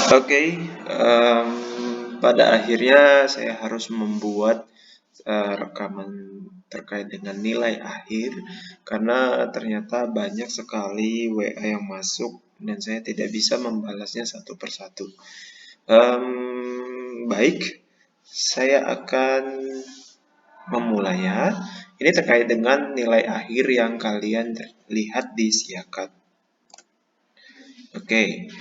Oke, pada akhirnya saya harus membuat rekaman terkait dengan nilai akhir karena ternyata banyak sekali WA yang masuk dan saya tidak bisa membalasnya satu persatu. Baik, saya akan memulainya. Ini terkait dengan nilai akhir yang kalian lihat di siakat. Oke,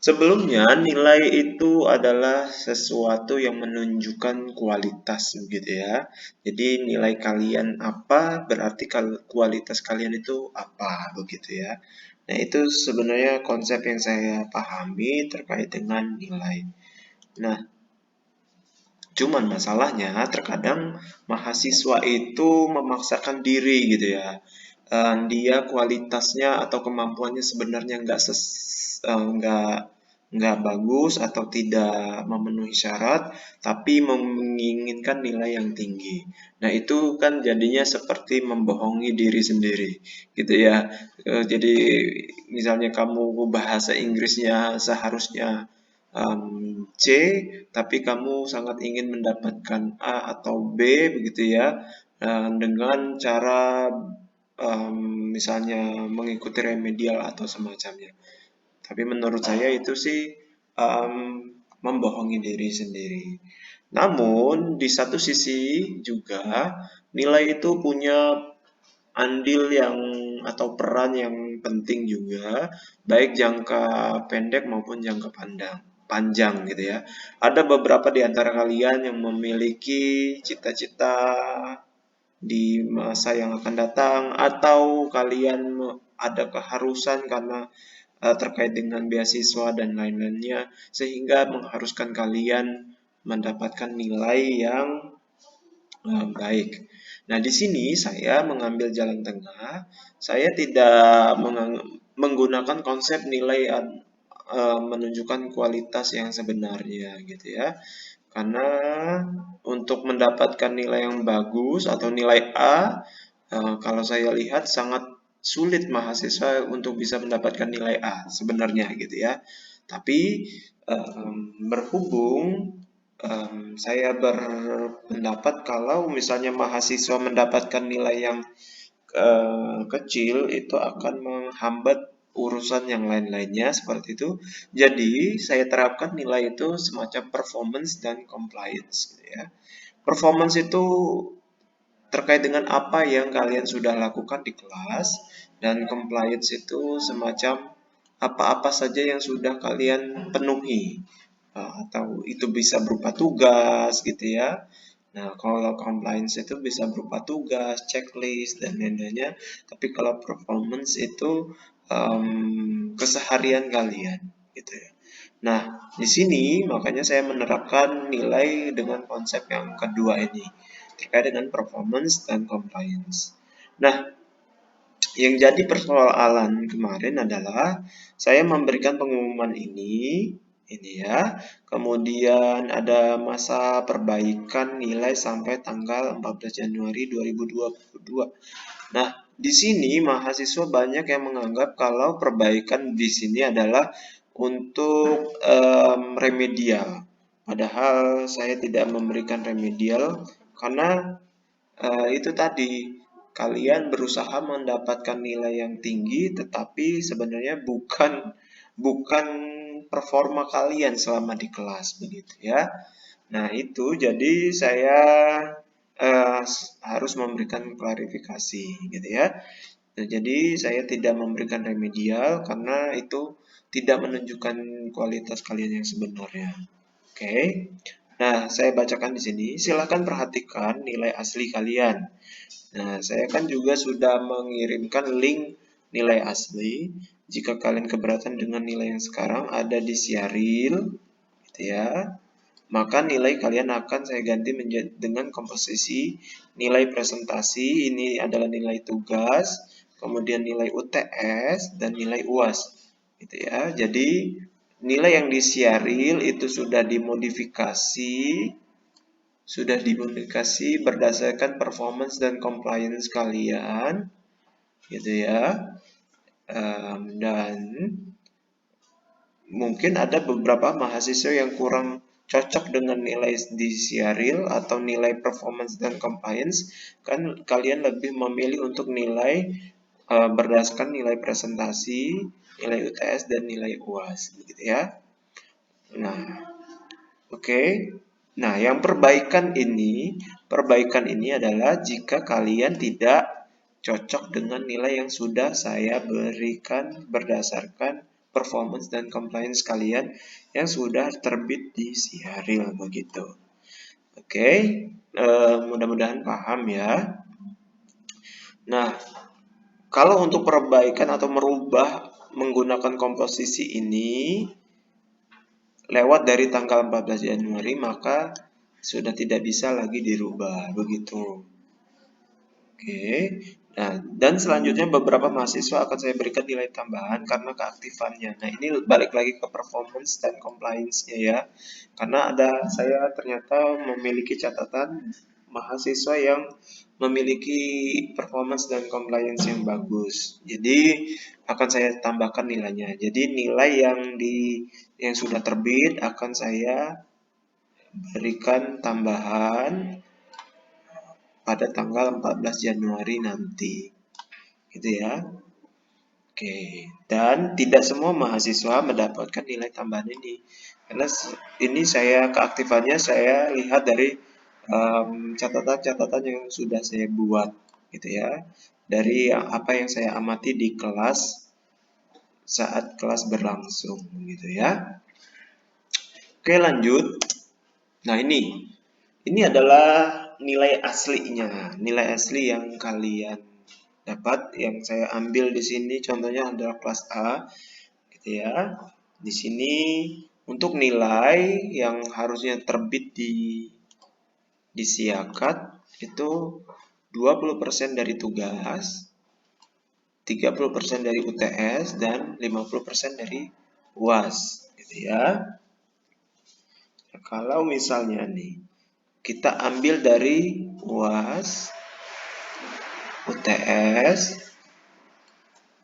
sebelumnya, nilai itu adalah sesuatu yang menunjukkan kualitas begitu ya. Jadi nilai kalian apa berarti kualitas kalian itu apa begitu ya. Nah, itu sebenarnya konsep yang saya pahami terkait dengan nilai. Nah, cuman masalahnya terkadang mahasiswa itu memaksakan diri gitu ya. Dia kualitasnya atau kemampuannya sebenarnya nggak bagus atau tidak memenuhi syarat, tapi menginginkan nilai yang tinggi. Nah, itu kan jadinya seperti membohongi diri sendiri, gitu ya. Jadi, misalnya kamu bahasa Inggrisnya seharusnya C, tapi kamu sangat ingin mendapatkan A atau B, begitu ya, dengan cara misalnya mengikuti remedial atau semacamnya. Tapi menurut saya itu sih um, membohongi diri sendiri. Namun di satu sisi juga nilai itu punya andil yang atau peran yang penting juga, baik jangka pendek maupun jangka panjang gitu ya. Ada beberapa di antara kalian yang memiliki cita-cita di masa yang akan datang atau kalian ada keharusan karena terkait dengan beasiswa dan lain-lainnya sehingga mengharuskan kalian mendapatkan nilai yang baik. Nah, di sini saya mengambil jalan tengah. Saya tidak menggunakan konsep nilai menunjukkan kualitas yang sebenarnya gitu ya. Karena untuk mendapatkan nilai yang bagus atau nilai A, kalau saya lihat sangat sulit mahasiswa untuk bisa mendapatkan nilai A sebenarnya gitu ya. Tapi berhubung saya berpendapat kalau misalnya mahasiswa mendapatkan nilai yang kecil itu akan menghambat urusan yang lain-lainnya seperti itu. Jadi saya terapkan nilai itu semacam performance dan compliance gitu ya. Performance itu terkait dengan apa yang kalian sudah lakukan di kelas dan compliance itu semacam apa-apa saja yang sudah kalian penuhi. Atau itu bisa berupa tugas gitu ya. Nah, kalau compliance itu bisa berupa tugas, checklist, dan lain-lainnya. Tapi kalau performance itu keseharian kalian, gitu ya. Nah, di sini makanya saya menerapkan nilai dengan konsep yang kedua ini, terkait dengan performance dan compliance. Nah, yang jadi persoalan kemarin adalah saya memberikan pengumuman ini ya. Kemudian ada masa perbaikan nilai sampai tanggal 14 Januari 2022. Nah, di sini mahasiswa banyak yang menganggap kalau perbaikan di sini adalah untuk remedial. Padahal saya tidak memberikan remedial karena itu tadi kalian berusaha mendapatkan nilai yang tinggi tetapi sebenarnya bukan performa kalian selama di kelas begitu ya. Nah, itu jadi saya harus memberikan klarifikasi gitu ya. Nah, jadi saya tidak memberikan remedial karena itu tidak menunjukkan kualitas kalian yang sebenarnya. Oke. Nah, saya bacakan di sini. Silakan perhatikan nilai asli kalian. Nah, saya kan juga sudah mengirimkan link nilai asli. Jika kalian keberatan dengan nilai yang sekarang ada di Siaril, gitu ya, maka nilai kalian akan saya ganti dengan komposisi nilai presentasi. Ini adalah nilai tugas, kemudian nilai UTS dan nilai UAS, gitu ya. Jadi nilai yang di Siaril itu sudah dimodifikasi berdasarkan performance dan compliance kalian, gitu ya. Dan mungkin ada beberapa mahasiswa yang kurang cocok dengan nilai di Siaril atau nilai performance dan compliance, kan kalian lebih memilih untuk nilai berdasarkan nilai presentasi, nilai UTS dan nilai UAS, gitu ya. Nah, oke. Nah, yang perbaikan ini adalah jika kalian tidak cocok dengan nilai yang sudah saya berikan berdasarkan performance dan compliance kalian yang sudah terbit di Siaril begitu. Oke, mudah-mudahan paham ya. Nah, kalau untuk perbaikan atau merubah menggunakan komposisi ini lewat dari tanggal 14 Januari, maka sudah tidak bisa lagi dirubah begitu. Oke. Nah, dan selanjutnya beberapa mahasiswa akan saya berikan nilai tambahan karena keaktifannya. Nah, ini balik lagi ke performance dan compliance-nya ya. Karena saya ternyata memiliki catatan mahasiswa yang memiliki performance dan compliance yang bagus. Jadi akan saya tambahkan nilainya. Jadi nilai yang sudah terbit akan saya berikan tambahan pada tanggal 14 Januari nanti. Gitu ya. Oke, dan tidak semua mahasiswa mendapatkan nilai tambahan ini. Karena ini keaktifannya saya lihat dari catatan-catatan yang sudah saya buat gitu ya. Dari apa yang saya amati di kelas saat kelas berlangsung gitu ya. Oke, lanjut. Nah, ini adalah nilai aslinya, nilai asli yang kalian dapat, yang saya ambil di sini contohnya adalah kelas A, gitu ya. Di sini untuk nilai yang harusnya terbit di Siakat itu 20% dari tugas, 30% dari UTS dan 50% dari UAS, gitu ya. Nah, kalau misalnya nih kita ambil dari UAS, UTS,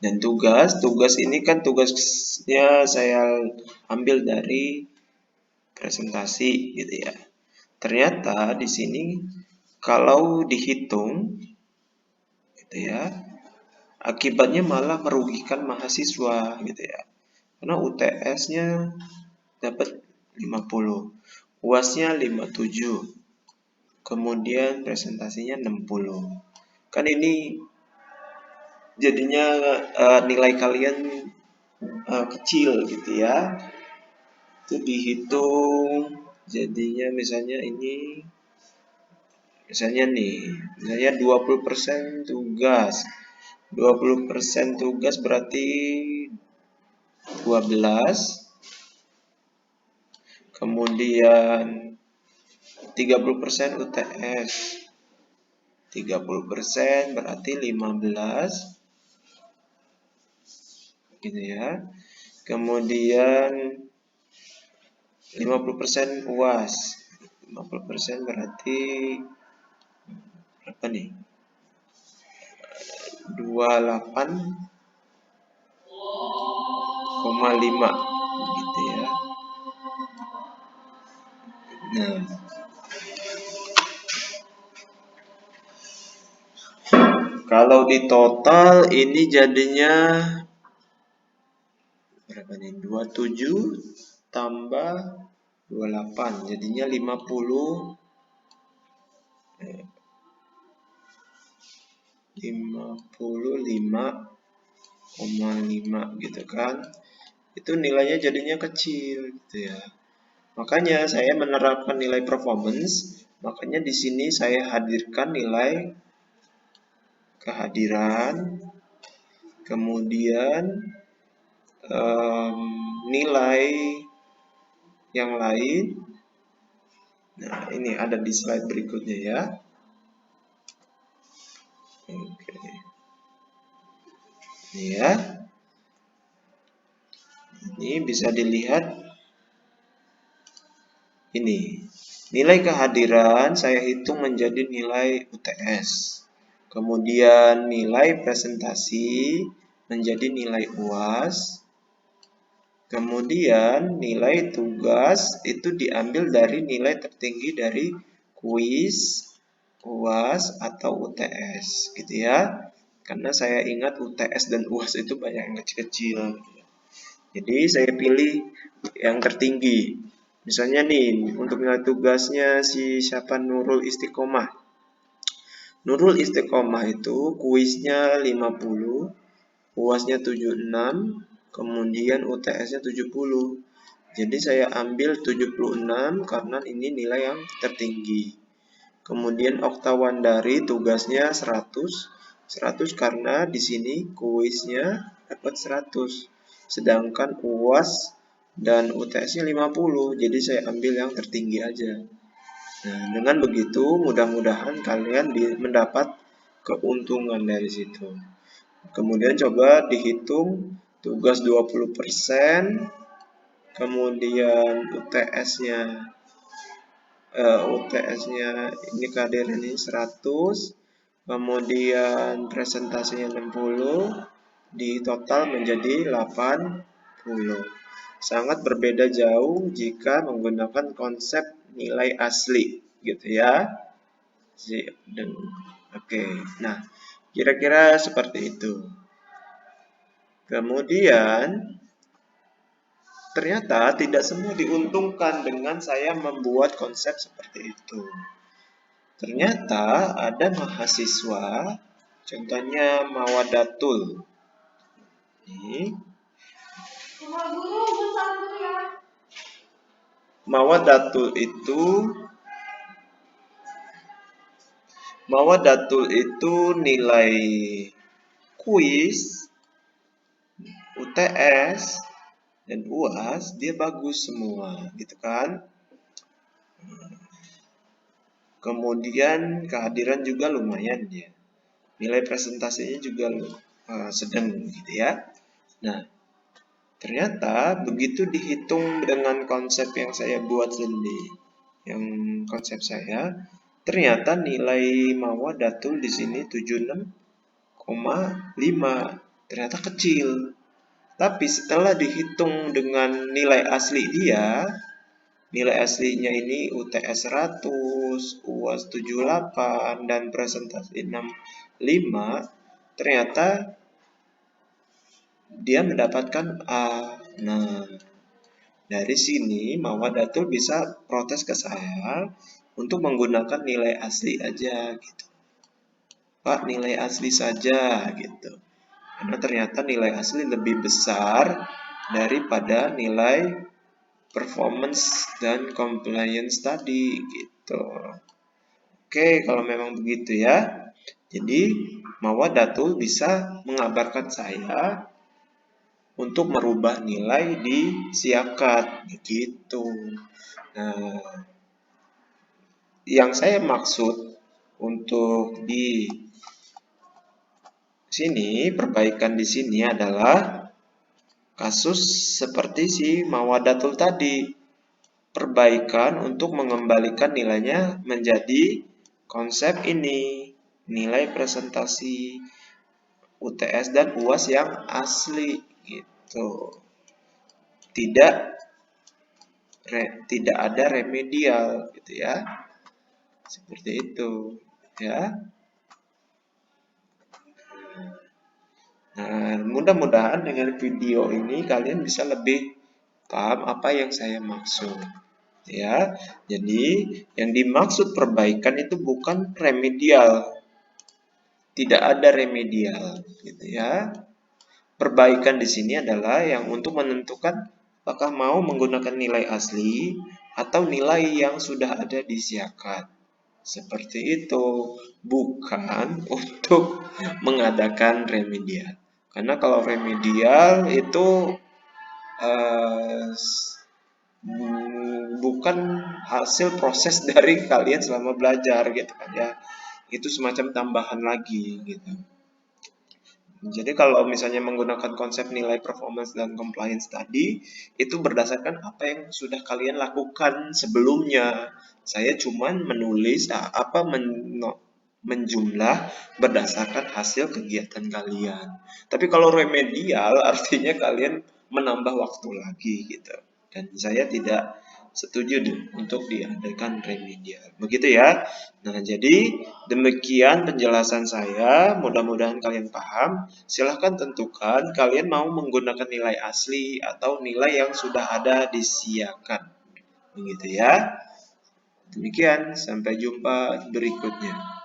dan tugas ini kan tugasnya saya ambil dari presentasi gitu ya. Ternyata di sini kalau dihitung gitu ya, akibatnya malah merugikan mahasiswa gitu ya. Karena UTS-nya dapat 50, UAS-nya 57, kemudian presentasinya 60. Kan ini jadinya nilai kalian kecil gitu ya. Itu dihitung jadinya misalnya misalnya 20% tugas. 20% tugas berarti 12. Kemudian 30% UTS. 30% berarti 15. Gitu ya. Kemudian 50% UAS. 50% berarti berapa nih? 28,5 gitu ya. Nah, kalau di total ini jadinya berapa nih? 27 tambah 28 jadinya 55,5 gitu kan. Itu nilainya jadinya kecil gitu ya. Makanya saya menerapkan nilai performance, makanya di sini saya hadirkan nilai kehadiran, kemudian nilai yang lain. Nah, ini ada di slide berikutnya ya. Oke. Ini ya. Ini bisa dilihat. Ini. Nilai kehadiran saya hitung menjadi nilai UTS. Kemudian nilai presentasi menjadi nilai UAS. Kemudian nilai tugas itu diambil dari nilai tertinggi dari kuis, UAS, atau UTS gitu ya. Karena saya ingat UTS dan UAS itu banyak yang kecil-kecil. Jadi saya pilih yang tertinggi. Misalnya nih, untuk nilai tugasnya si siapa Nurul Istiqomah. Nurul Istiqomah itu kuisnya 50, UASnya 76, kemudian UTS-nya 70. Jadi saya ambil 76 karena ini nilai yang tertinggi. Kemudian Oktawandari tugasnya 100, 100 karena di sini kuisnya dapat 100. Sedangkan UAS dan UTS-nya 50, jadi saya ambil yang tertinggi aja. Nah, dengan begitu mudah-mudahan kalian mendapat keuntungan dari situ. Kemudian coba dihitung tugas 20%, kemudian UTS-nya ini kehadiran ini 100, kemudian presentasinya 60, di total menjadi 80. Sangat berbeda jauh jika menggunakan konsep nilai asli gitu ya. Oke, nah kira-kira seperti itu. Kemudian ternyata tidak semua diuntungkan dengan saya membuat konsep seperti itu. Ternyata ada mahasiswa, contohnya Mawadatul. Ini. Mawadatul itu nilai kuis, UTS, dan UAS dia bagus semua, gitu kan? Kemudian kehadiran juga lumayan ya. Nilai presentasinya juga sedang gitu ya. Nah, ternyata begitu dihitung dengan konsep yang saya buat sendiri, yang konsep saya, ternyata nilai Mawadatul di sini 76,5. Ternyata kecil. Tapi setelah dihitung dengan nilai asli dia, nilai aslinya ini UTS 100, UAS 78, dan presentasi 65, ternyata dia mendapatkan A. Nah, dari sini Mawadatul bisa protes ke saya untuk menggunakan nilai asli aja gitu. Pak, nilai asli saja gitu. Karena ternyata nilai asli lebih besar daripada nilai performance dan compliance tadi gitu. Oke, kalau memang begitu ya. Jadi Mawadatul bisa mengabarkan saya untuk merubah nilai di Siakat begitu. Nah, yang saya maksud untuk di sini, perbaikan di sini adalah kasus seperti si Mawadatul tadi. Perbaikan untuk mengembalikan nilainya menjadi konsep ini, nilai presentasi UTS dan UAS yang asli gitu. Tidak ada remedial gitu ya. Seperti itu ya. Nah, mudah-mudahan dengan video ini kalian bisa lebih paham apa yang saya maksud. Ya, jadi yang dimaksud perbaikan itu bukan remedial. Tidak ada remedial, gitu ya. Perbaikan di sini adalah yang untuk menentukan apakah mau menggunakan nilai asli atau nilai yang sudah ada di Siakat. Seperti itu, bukan untuk mengadakan remedial. Karena kalau remedial itu bukan hasil proses dari kalian selama belajar gitu kan ya. Itu semacam tambahan lagi gitu. Jadi kalau misalnya menggunakan konsep nilai performance dan compliance tadi, itu berdasarkan apa yang sudah kalian lakukan sebelumnya. Saya cuman menulis menjumlah berdasarkan hasil kegiatan kalian. Tapi kalau remedial artinya kalian menambah waktu lagi gitu. Dan saya tidak setuju untuk diadakan remedial. Begitu ya. Nah, jadi demikian penjelasan saya. Mudah-mudahan kalian paham. Silahkan tentukan kalian mau menggunakan nilai asli atau nilai yang sudah ada disiapkan. Begitu ya. Demikian, sampai jumpa berikutnya.